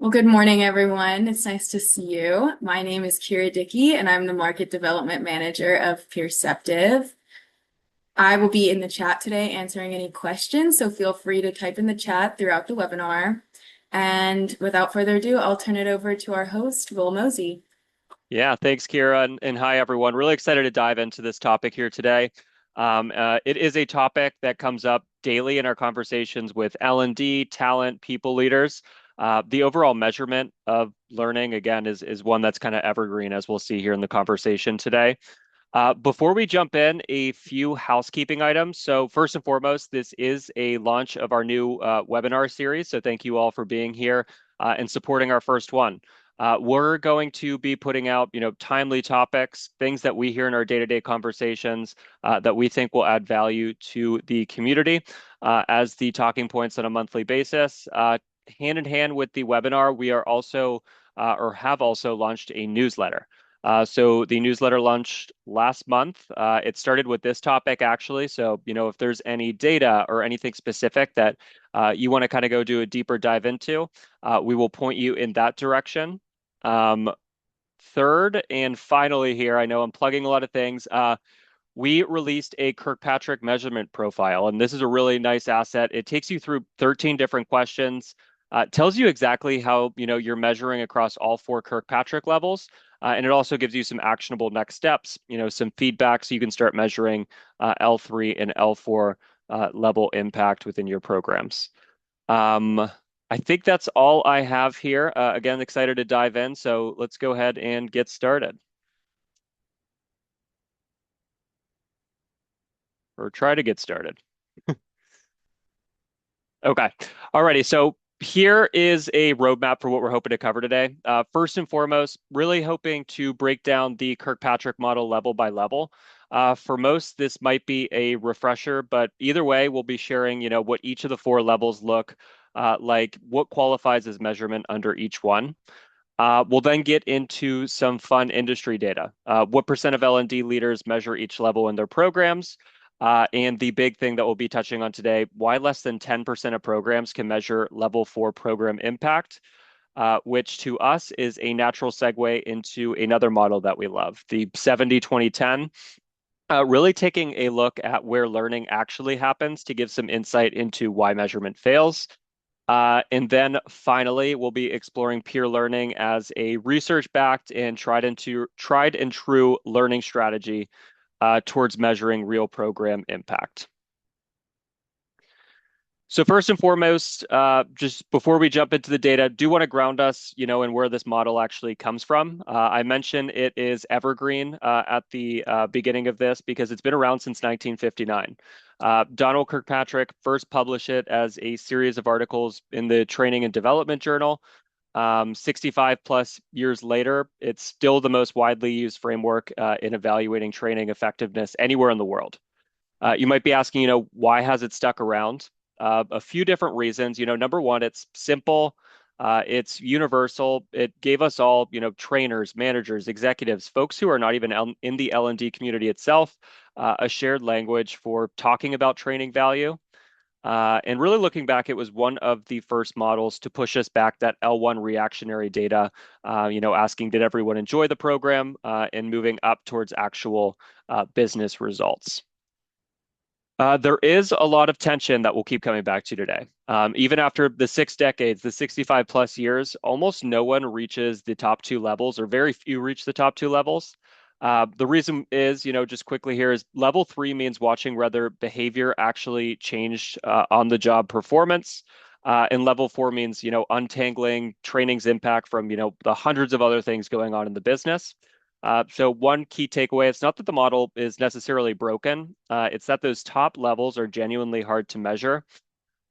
Well, good morning, everyone. It's nice to see you. My name is Kira Dickey, and I'm the Market Development Manager of Perceptive. I will be in the chat today answering any questions, so feel free to type in the chat throughout the webinar. And without further ado, I'll turn it over to our host, Will Mosey. Yeah, thanks, Kira, and hi, everyone. Really excited to dive into this topic here today. It is a topic that comes up daily in our conversations with L&D, talent, people leaders. The overall measurement of learning, again, is one that's kind of evergreen, as we'll see here in the conversation today. Before we jump in, a few housekeeping items. So first and foremost, this is a launch of our new webinar series. So thank you all for being here and supporting our first one. We're going to be putting out, timely topics, things that we hear in our day-to-day conversations that we think will add value to the community as the talking points on a monthly basis. Hand in hand with the webinar, we are also or have also launched a newsletter. So the newsletter launched last month. It started with this topic, actually. So, if there's any data or anything specific that you want to kind of go do a deeper dive into, we will point you in that direction. Um, Third and finally here, I know I'm plugging a lot of things. We released a Kirkpatrick measurement profile, and this is a really nice asset. It takes you through 13 different questions, tells you exactly how you're measuring across all four Kirkpatrick levels, and it also gives you some actionable next steps, some feedback so you can start measuring L3 and L4 level impact within your programs. I think that's all I have here. Again, excited to dive in, so let's go ahead and get started. Or try to get started. Okay. Alrighty. So here is a roadmap for what we're hoping to cover today. First and foremost, really hoping to break down the Kirkpatrick model level by level. For most, this might be a refresher, but either way, we'll be sharing, what each of the four levels look like, what qualifies as measurement under each one. We'll then get into some fun industry data. What percent of L&D leaders measure each level in their programs? And the big thing that we'll be touching on today, why less than 10% of programs can measure level 4 program impact, which to us is a natural segue into another model that we love, the 70-20-10. Really taking a look at where learning actually happens to give some insight into why measurement fails. And then finally, we'll be exploring peer learning as a research-backed and tried and true learning strategy towards measuring real program impact. So first and foremost, just before we jump into the data, do want to ground us, in where this model actually comes from. I mentioned it is evergreen at the beginning of this because it's been around since 1959. Donald Kirkpatrick first published it as a series of articles in the Training and Development Journal. 65 plus years later, it's still the most widely used framework in evaluating training effectiveness anywhere in the world. You might be asking, why has it stuck around? A few different reasons. Number one, it's simple. It's universal. It gave us all, trainers, managers, executives, folks who are not even in the L&D community itself, a shared language for talking about training value. And really looking back, it was one of the first models to push us back that L1 reactionary data, asking, did everyone enjoy the program, and moving up towards actual business results. There is a lot of tension that we'll keep coming back to today. Even after the 6 decades, the 65 plus years, almost no one reaches the top 2 levels, or very few reach the top 2 levels. The reason is, just quickly here, is level 3 means watching whether behavior actually changed on the job performance. And level 4 means, untangling training's impact from, the hundreds of other things going on in the business. So one key takeaway, it's not that the model is necessarily broken. It's that those top levels are genuinely hard to measure.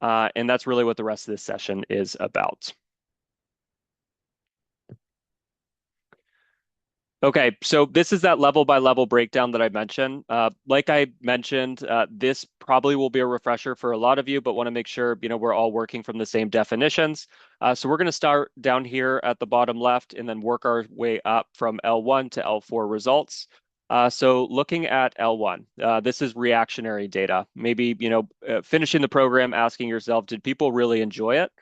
And that's really what the rest of this session is about. Okay, so this is that level by level breakdown that I mentioned. Like I mentioned, this probably will be a refresher for a lot of you, but want to make sure, we're all working from the same definitions. So we're going to start down here at the bottom left and then work our way up from L1 to L4 results. So looking at L1, this is reactionary data. Maybe, finishing the program, asking yourself, did people really enjoy it?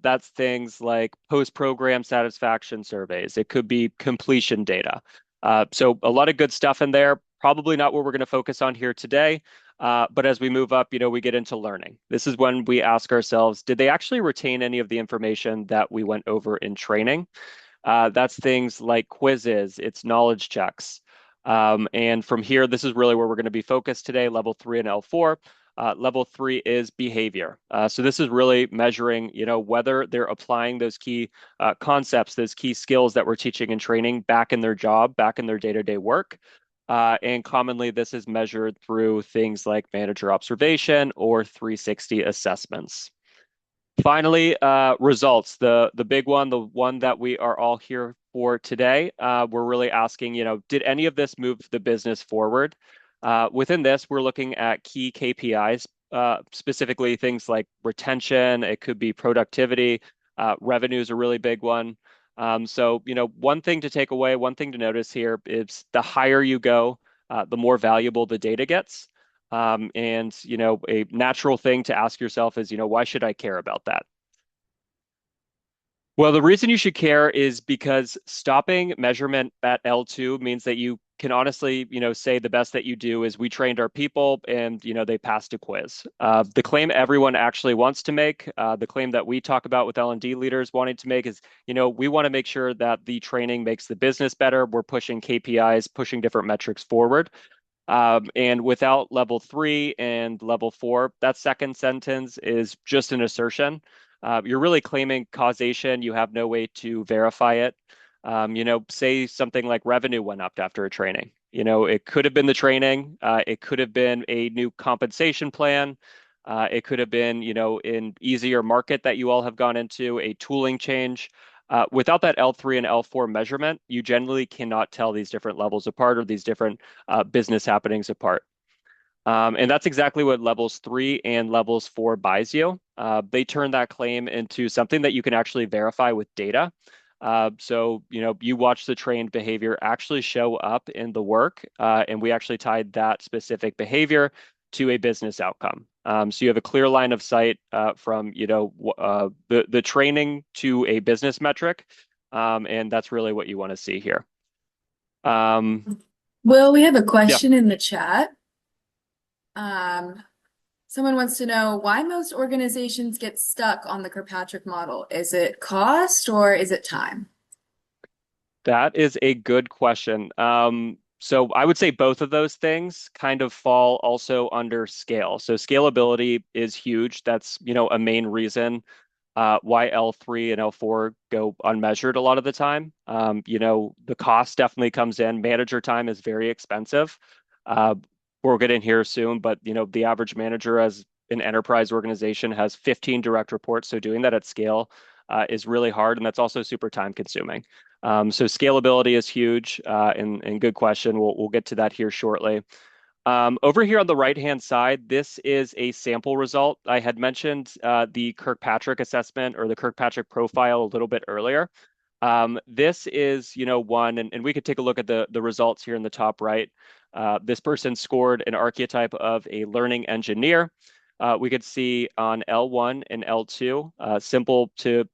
That's things like post-program satisfaction surveys. It could be completion data. So a lot of good stuff in there. Probably not what we're going to focus on here today. But as we move up, we get into learning. This is when we ask ourselves, did they actually retain any of the information that we went over in training? That's things like quizzes, it's knowledge checks. And from here, this is really where we're going to be focused today, level 3 and L4. Level 3 is behavior. So this is really measuring, whether they're applying those key concepts, those key skills that we're teaching and training back in their job, back in their day-to-day work. And commonly, this is measured through things like manager observation or 360 assessments. Finally, results, the big one, the one that we are all here for today. We're really asking, did any of this move the business forward? Within this, we're looking at key KPIs, specifically things like retention. It could be productivity. Revenue is a really big one. So, one thing to take away, one thing to notice here is the higher you go, the more valuable the data gets. And, a natural thing to ask yourself is, why should I care about that? Well, the reason you should care is because stopping measurement at L2 means that you can honestly, say the best that you do is we trained our people and, they passed a quiz. The claim everyone actually wants to make, the claim that we talk about with L&D leaders wanting to make is, we want to make sure that the training makes the business better. We're pushing KPIs, pushing different metrics forward. And without level 3 and level 4, that second sentence is just an assertion. You're really claiming causation. You have no way to verify it. Say something like revenue went up after a training. It could have been the training. It could have been a new compensation plan. It could have been, an easier market that you all have gone into, a tooling change. Without that L3 and L4 measurement, you generally cannot tell these different levels apart or these different business happenings apart. And that's exactly what levels 3 and levels 4 buys you. They turn that claim into something that you can actually verify with data. So, you watch the trained behavior actually show up in the work, and we actually tied that specific behavior to a business outcome. So you have a clear line of sight from, the training to a business metric, and that's really what you want to see here. Um, Well, we have a yeah. question in the chat. Um, Someone wants to know why most organizations get stuck on the Kirkpatrick model. Is it cost or is it time? That is a good question. So I would say both of those things kind of fall also under scale. So scalability is huge. That's, a main reason why L3 and L4 go unmeasured a lot of the time. The cost definitely comes in. Manager time is very expensive. Uh, we'll get in here soon, but the average manager as an enterprise organization has 15 direct reports. So doing that at scale is really hard, and that's also super time consuming. So scalability is huge, and good question. We'll get to that here shortly. Over here on the right-hand side, this is a sample result. I had mentioned the Kirkpatrick assessment or the Kirkpatrick profile a little bit earlier. This is, one, and we could take a look at the results here in the top right. This person scored an archetype of a learning engineer. We could see on L1 and L2, simple to,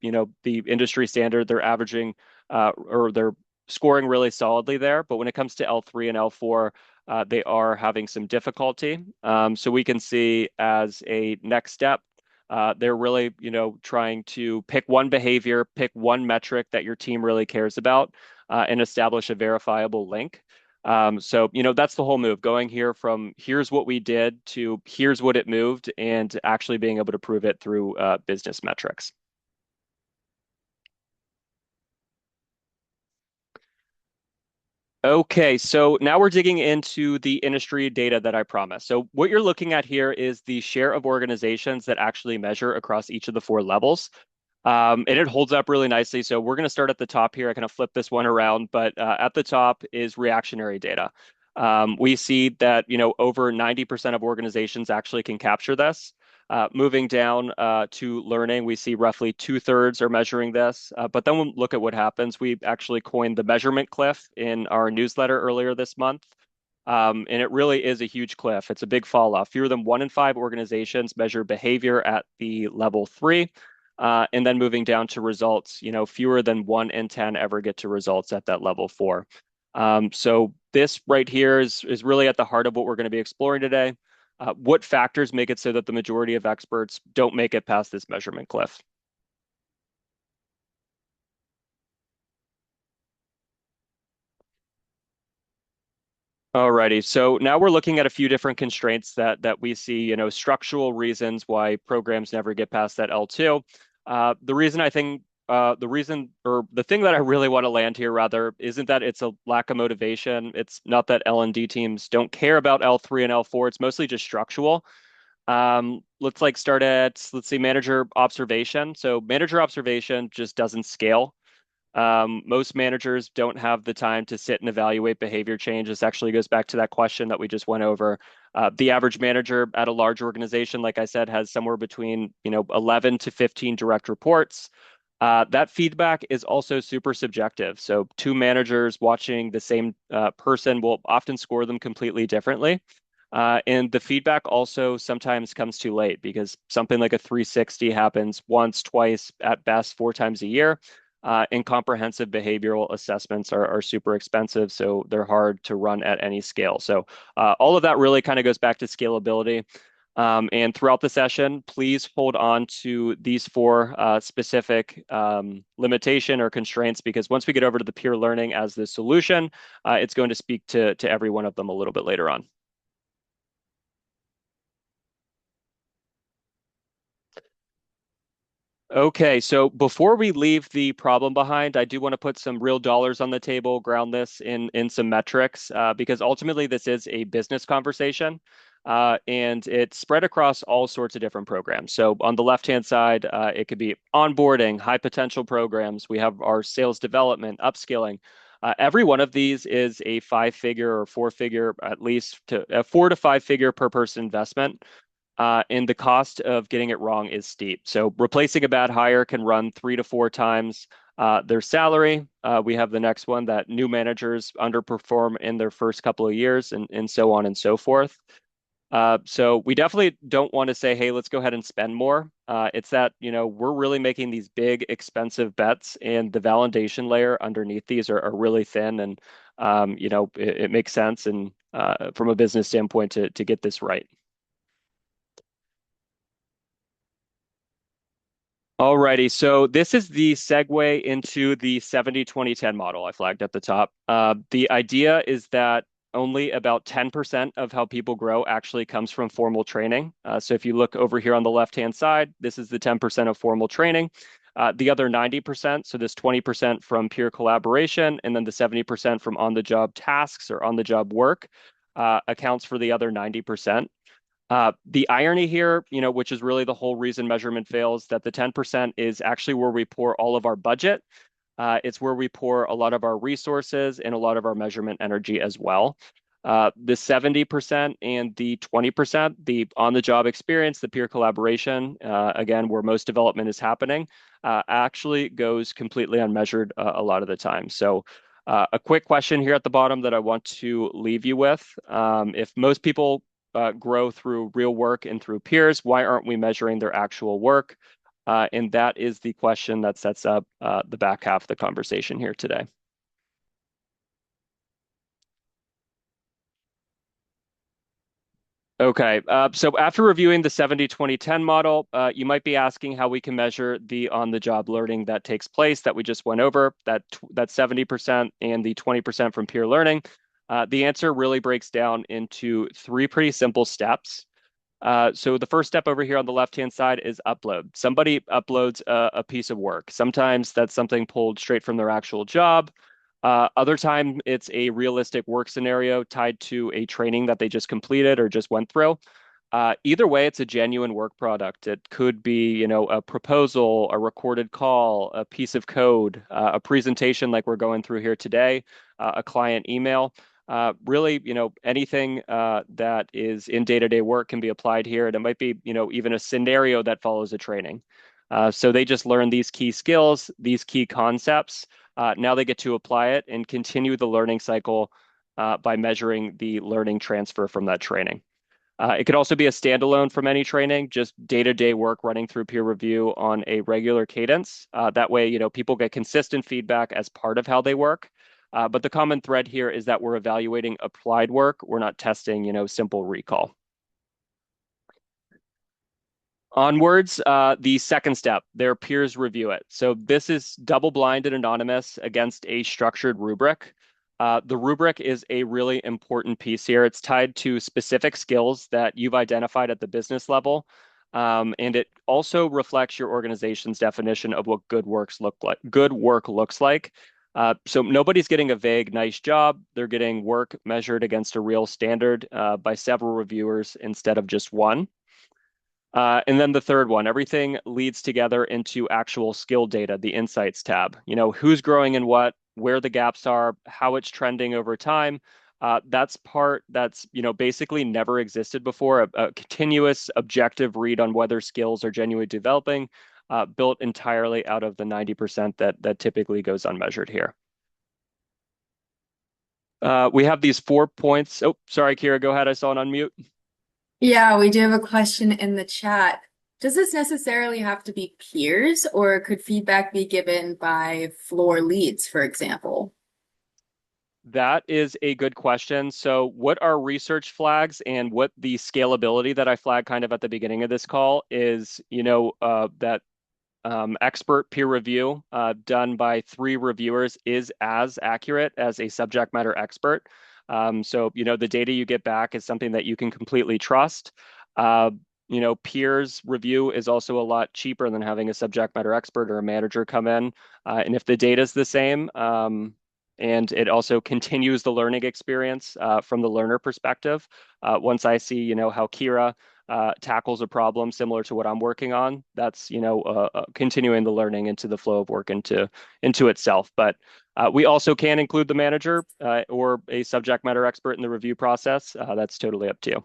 the industry standard, they're averaging or they're scoring really solidly there. But when it comes to L3 and L4, they are having some difficulty. So we can see as a next step, they're really, trying to pick one behavior, pick one metric that your team really cares about, and establish a verifiable link. So, that's the whole move, going here from here's what we did to here's what it moved and actually being able to prove it through business metrics. Okay, so now we're digging into the industry data that I promised. So what you're looking at here is the share of organizations that actually measure across each of the 4 levels. And it holds up really nicely. So we're going to start at the top here. I kind of flip this one around, but at the top is reactionary data. We see that, over 90% of organizations actually can capture this. Moving down to learning, we see roughly 2/3 are measuring this. But then we'll look at what happens. We actually coined the measurement cliff in our newsletter earlier this month. And it really is a huge cliff. It's a big fall off. Fewer than 1 in 5 organizations measure behavior at the level 3. And then moving down to results, fewer than 1 in 10 ever get to results at that level 4. So this right here is really at the heart of what we're going to be exploring today. What factors make it so that the majority of experts don't make it past this measurement cliff? Alrighty, so now we're looking at a few different constraints that we see, structural reasons why programs never get past that L2. The reason I think the reason or the thing that I really want to land here rather isn't that it's a lack of motivation. It's not that L&D teams don't care about L3 and L4. It's mostly just structural. Let's start at let's see manager observation. So manager observation just doesn't scale. Most managers don't have the time to sit and evaluate behavior change. This actually goes back to that question that we just went over. The average manager at a large organization, like I said, has somewhere between 11 to 15 direct reports. That feedback is also super subjective. So two managers watching the same person will often score them completely differently. And the feedback also sometimes comes too late because something like a 360 happens once, twice, at best, 4 times a year. And comprehensive behavioral assessments are super expensive, so they're hard to run at any scale. So all of that really kind of goes back to scalability. And throughout the session, please hold on to these four specific limitation or constraints because once we get over to the peer learning as the solution, it's going to speak to every one of them a little bit later on. Okay, so before we leave the problem behind, I do want to put some real dollars on the table, ground this in some metrics, because ultimately this is a business conversation, and it's spread across all sorts of different programs. So on the left-hand side, it could be onboarding, high potential programs. We have our sales development, upskilling. Every one of these is a 5-figure or 4-figure, at least to a 4 to 5 figure per person investment. And the cost of getting it wrong is steep. So replacing a bad hire can run 3 to 4 times their salary. We have the next one that new managers underperform in their first couple of years, and so on and so forth. So we definitely don't want to say, hey, let's go ahead and spend more. It's that, we're really making these big, expensive bets, and the validation layer underneath these are really thin. And, it makes sense and from a business standpoint to get this right. Alrighty, so this is the segue into the 70-20-10 model I flagged at the top. The idea is that only about 10% of how people grow actually comes from formal training. So if you look over here on the left-hand side, this is the 10% of formal training. The other 90%, so this 20% from peer collaboration, and then the 70% from on-the-job tasks or on-the-job work, accounts for the other 90%. The irony here, which is really the whole reason measurement fails, that the 10% is actually where we pour all of our budget. It's where we pour a lot of our resources and a lot of our measurement energy as well. The 70% and the 20%, the on-the-job experience, the peer collaboration, again, where most development is happening, actually goes completely unmeasured a lot of the time. So a quick question here at the bottom that I want to leave you with. If most people grow through real work and through peers, why aren't we measuring their actual work? And that is the question that sets up the back half of the conversation here today. Okay, so after reviewing the 70-20-10 model, you might be asking how we can measure the on-the-job learning that takes place that we just went over, that 70% and the 20% from peer learning. The answer really breaks down into three pretty simple steps. So the first step over here on the left-hand side is upload. Somebody uploads a piece of work. Sometimes that's something pulled straight from their actual job. Other time it's a realistic work scenario tied to a training that they just completed or just went through. Either way, it's a genuine work product. It could be, a proposal, a recorded call, a piece of code, a presentation like we're going through here today, a client email. Really, anything that is in day-to-day work can be applied here. And it might be, even a scenario that follows a training. So they just learn these key skills, these key concepts. Now they get to apply it and continue the learning cycle by measuring the learning transfer from that training. It could also be a standalone from any training, just day-to-day work running through peer review on a regular cadence. That way, people get consistent feedback as part of how they work. But the common thread here is that we're evaluating applied work. We're not testing, simple recall. Onwards, the second step, their peers review it. So this is double-blind and anonymous against a structured rubric. The rubric is a really important piece here. It's tied to specific skills that you've identified at the business level, and it also reflects your organization's definition of what good works look like. Good work looks like. So nobody's getting a vague, nice job. They're getting work measured against a real standard by several reviewers instead of just one. And then the third one, everything leads together into actual skill data, the insights tab. Who's growing in what, where the gaps are, how it's trending over time. That's part that's, basically never existed before. A continuous objective read on whether skills are genuinely developing, built entirely out of the 90% that typically goes unmeasured here. We have these 4 points. Oh, sorry, Kira, go ahead. I saw an unmute. Yeah, we do have a question in the chat. Does this necessarily have to be peers, or could feedback be given by floor leads, for example? That is a good question. So, what are research flags and what the scalability that I flagged kind of at the beginning of this call is, that expert peer review done by 3 reviewers is as accurate as a subject matter expert. So, the data you get back is something that you can completely trust. Uh, peers review is also a lot cheaper than having a subject matter expert or a manager come in. And if the data is the same, and it also continues the learning experience from the learner perspective. Once I see, how Kira tackles a problem similar to what I'm working on, that's continuing the learning into the flow of work into itself. But we also can include the manager or a subject matter expert in the review process. That's totally up to you.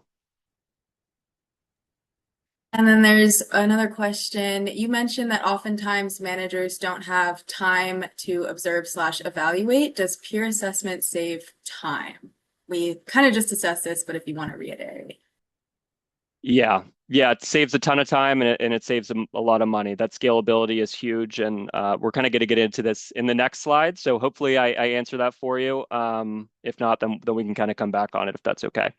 And then there's another question. You mentioned that oftentimes managers don't have time to observe slash evaluate. Does peer assessment save time? We kind of just discussed this, but if you want to reiterate. Yeah. Yeah, it saves a ton of time and it saves a lot of money. That scalability is huge. And we're kind of going to get into this in the next slide. So hopefully I answer that for you. If not, then we can kind of come back on it if that's okay.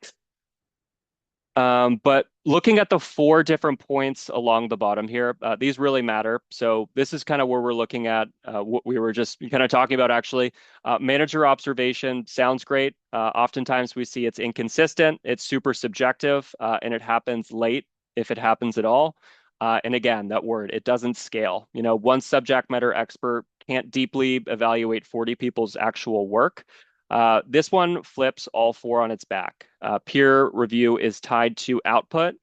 But looking at the 4 different points along the bottom here, these really matter. So this is kind of where we're looking at what we were just kind of talking about, actually. Manager observation sounds great. Oftentimes we see it's inconsistent, it's super subjective, and it happens late if it happens at all. And again, that word, it doesn't scale. One subject matter expert can't deeply evaluate 40 people's actual work. This one flips all 4 on its back. Peer review is tied to output.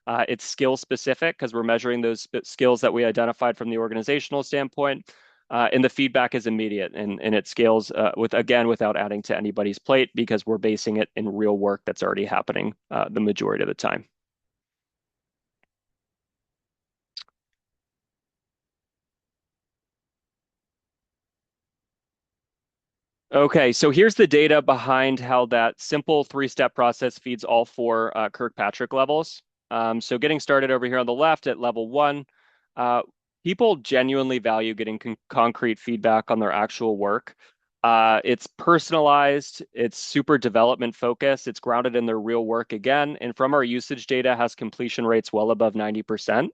It's skill specific because we're measuring those skills that we identified from the organizational standpoint. And the feedback is immediate and it scales without adding to anybody's plate because we're basing it in real work that's already happening the majority of the time. Okay, so here's the data behind how that simple 3-step process feeds all 4 Kirkpatrick levels. So getting started over here on the left at level 1, people genuinely value getting concrete feedback on their actual work. It's personalized, it's super development focused, it's grounded in their real work again, and from our usage data has completion rates well above 90%.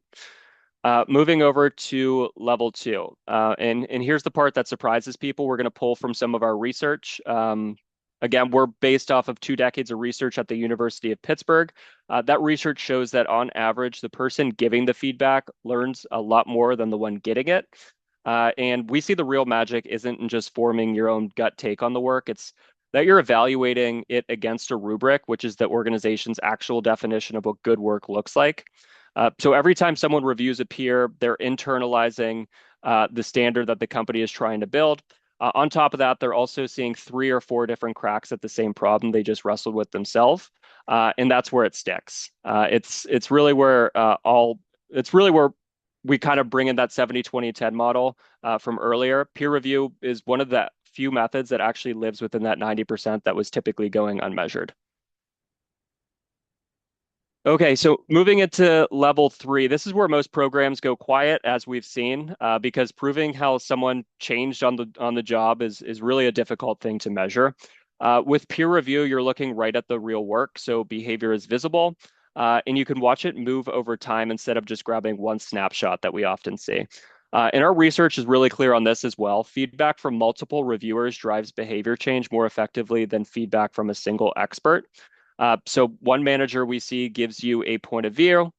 Moving over to level 2, and here's the part that surprises people. We're going to pull from some of our research. Again, we're based off of 2 decades of research at the University of Pittsburgh. That research shows that on average, the person giving the feedback learns a lot more than the one getting it. And we see the real magic isn't in just forming your own gut take on the work. It's that you're evaluating it against a rubric, which is the organization's actual definition of what good work looks like. So every time someone reviews a peer, they're internalizing the standard that the company is trying to build. On top of that, they're also seeing 3 or 4 different cracks at the same problem they just wrestled with themselves, and that's where it sticks. It's really where we kind of bring in that 70-20-10 model from earlier. Peer review is one of the few methods that actually lives within that 90% that was typically going unmeasured. Okay, so moving into level three, this is where most programs go quiet, as we've seen, because proving how someone changed on the job is really a difficult thing to measure. With peer review, you're looking right at the real work, so behavior is visible, and you can watch it move over time instead of just grabbing one snapshot that we often see. And our research is really clear on this as well. Feedback from multiple reviewers drives behavior change more effectively than feedback from a single expert. So one manager we see gives you a point of view.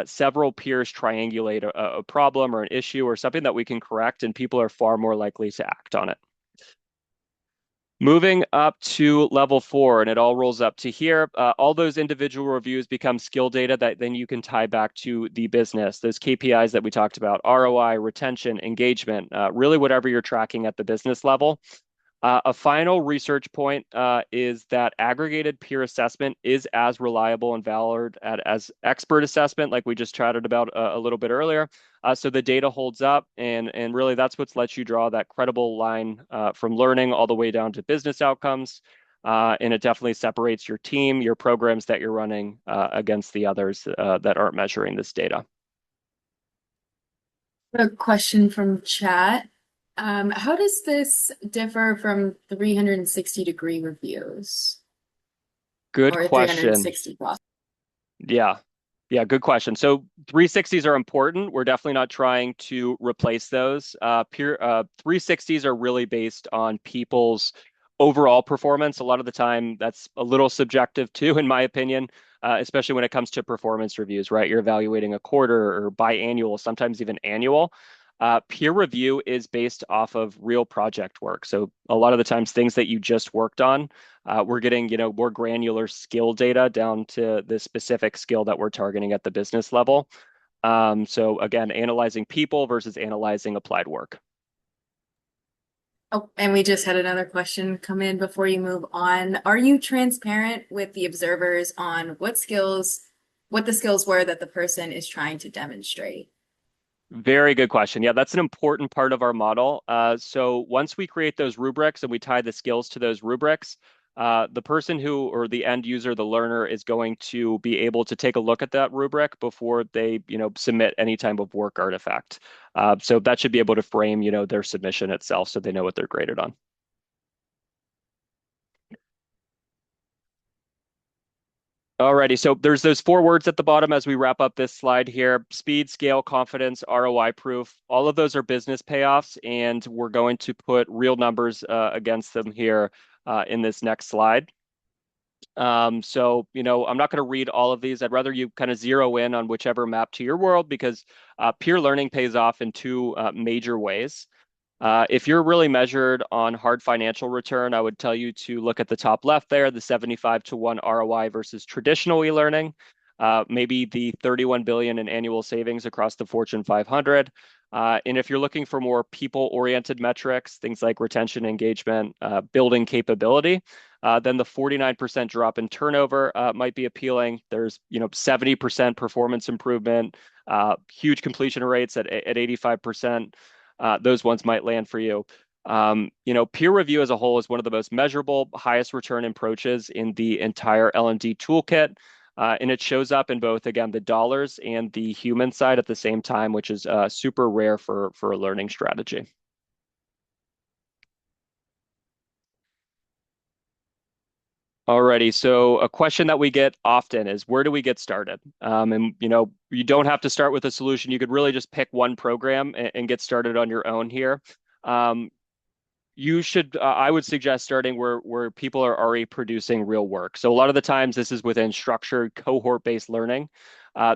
Several peers triangulate a problem or an issue or something that we can correct, and people are far more likely to act on it. Moving up to level four, and it all rolls up to here. All those individual reviews become skill data that then you can tie back to the business. Those KPIs that we talked about, ROI, retention, engagement, really whatever you're tracking at the business level. A final research point is that aggregated peer assessment is as reliable and valid as expert assessment, like we just chatted about a little bit earlier. So the data holds up, and really that's what lets you draw that credible line from learning all the way down to business outcomes. And it definitely separates your team, your programs that you're running against the others that aren't measuring this data. A question from chat. How does this differ from 360-degree reviews Good or question. 360 process? Yeah. Yeah, good question. So 360s are important. We're definitely not trying to replace those. 360s are really based on people's overall performance. A lot of the time, that's a little subjective too, in my opinion, especially when it comes to performance reviews, right? You're evaluating a quarter or biannual, sometimes even annual. Peer review is based off of real project work. So a lot of the times, things that you just worked on, we're getting, more granular skill data down to the specific skill that we're targeting at the business level. So again, analyzing people versus analyzing applied work. Oh, and we just had another question come in before you move on. Are you transparent with the observers on what the skills were that the person is trying to demonstrate? Very good question. Yeah, that's an important part of our model. So once we create those rubrics and we tie the skills to those rubrics, the person who, or the end user, the learner, is going to be able to take a look at that rubric before they, submit any type of work artifact. So that should be able to frame, their submission itself so they know what they're graded on. Alrighty, so there's those four words at the bottom as we wrap up this slide here: speed, scale, confidence, ROI proof. All of those are business payoffs, and we're going to put real numbers against them here in this next slide. So, I'm not going to read all of these. I'd rather you kind of zero in on whichever map to your world, because peer learning pays off in two major ways. If you're really measured on hard financial return, I would tell you to look at the top left there, the 75 to 1 ROI versus traditional e-learning, maybe the 31 billion in annual savings across the Fortune 500. And if you're looking for more people-oriented metrics, things like retention, engagement, building capability, then the 49% drop in turnover might be appealing. There's 70% performance improvement, huge completion rates at 85%. Those ones might land for you. Peer review as a whole is one of the most measurable, highest return approaches in the entire L&D toolkit. And it shows up in both, again, the dollars and the human side at the same time, which is super rare for a learning strategy. Alrighty, so a question that we get often is, where do we get started? And you don't have to start with a solution. You could really just pick one program and get started on your own here. I would suggest starting where people are already producing real work. So a lot of the times this is within structured cohort-based learning.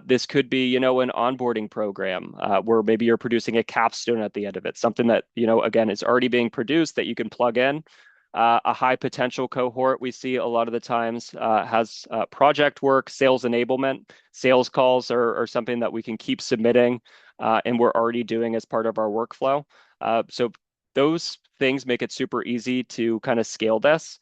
This could be, an onboarding program where maybe you're producing a capstone at the end of it, something that, again, is already being produced that you can plug in. A high potential cohort we see a lot of the times has project work, sales enablement, sales calls are something that we can keep submitting and we're already doing as part of our workflow. So those things make it super easy to kind of scale this.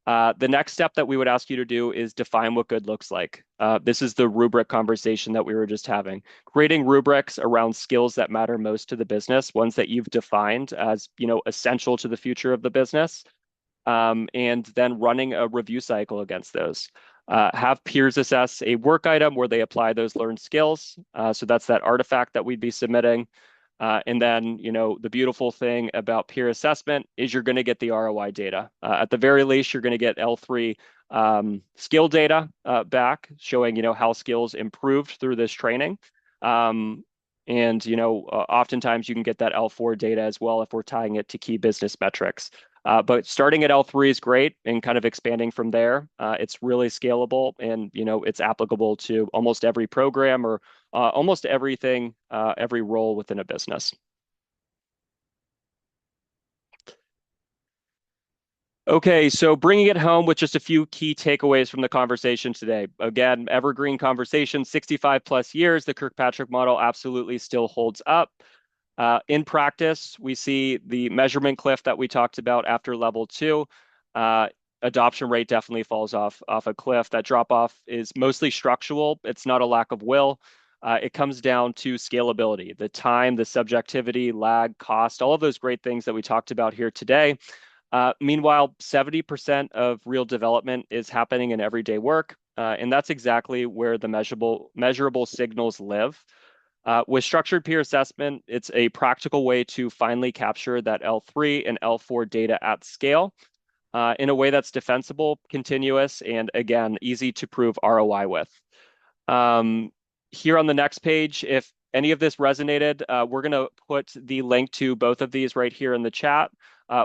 The next step that we would ask you to do is define what good looks like. This is the rubric conversation that we were just having. Creating rubrics around skills that matter most to the business, ones that you've defined as, essential to the future of the business, and then running a review cycle against those. have peers assess a work item where they apply those learned skills. So that's that artifact that we'd be submitting. And then, the beautiful thing about peer assessment is you're going to get the ROI data. At the very least, you're going to get L3 skill data back showing, how skills improved through this training. And, oftentimes you can get that L4 data as well if we're tying it to key business metrics. But starting at L3 is great and kind of expanding from there. It's really scalable and, it's applicable to almost every program or almost everything, every role within a business. Okay, so bringing it home with just a few key takeaways from the conversation today. Again, evergreen conversation, 65 plus years, the Kirkpatrick model absolutely still holds up. In practice, we see the measurement cliff that we talked about after level 2. Adoption rate definitely falls off a cliff. That drop off is mostly structural. It's not a lack of will. It comes down to scalability, the time, the subjectivity, lag, cost, all of those great things that we talked about here today. Meanwhile, 70% of real development is happening in everyday work, and that's exactly where the measurable signals live. With structured peer assessment, it's a practical way to finally capture that L3 and L4 data at scale in a way that's defensible, continuous, and again, easy to prove ROI with. Here on the next page, if any of this resonated, we're going to put the link to both of these right here in the chat.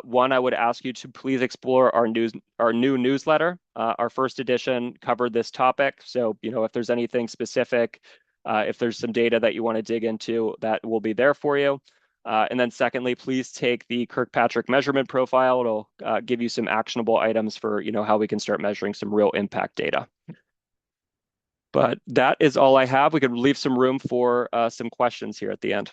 One, I would ask you to please explore our new newsletter. Our first edition covered this topic. So, if there's anything specific, if there's some data that you want to dig into, that will be there for you. And then secondly, please take the Kirkpatrick measurement profile. It'll give you some actionable items for, how we can start measuring some real impact data. But that is all I have. We could leave some room for some questions here at the end.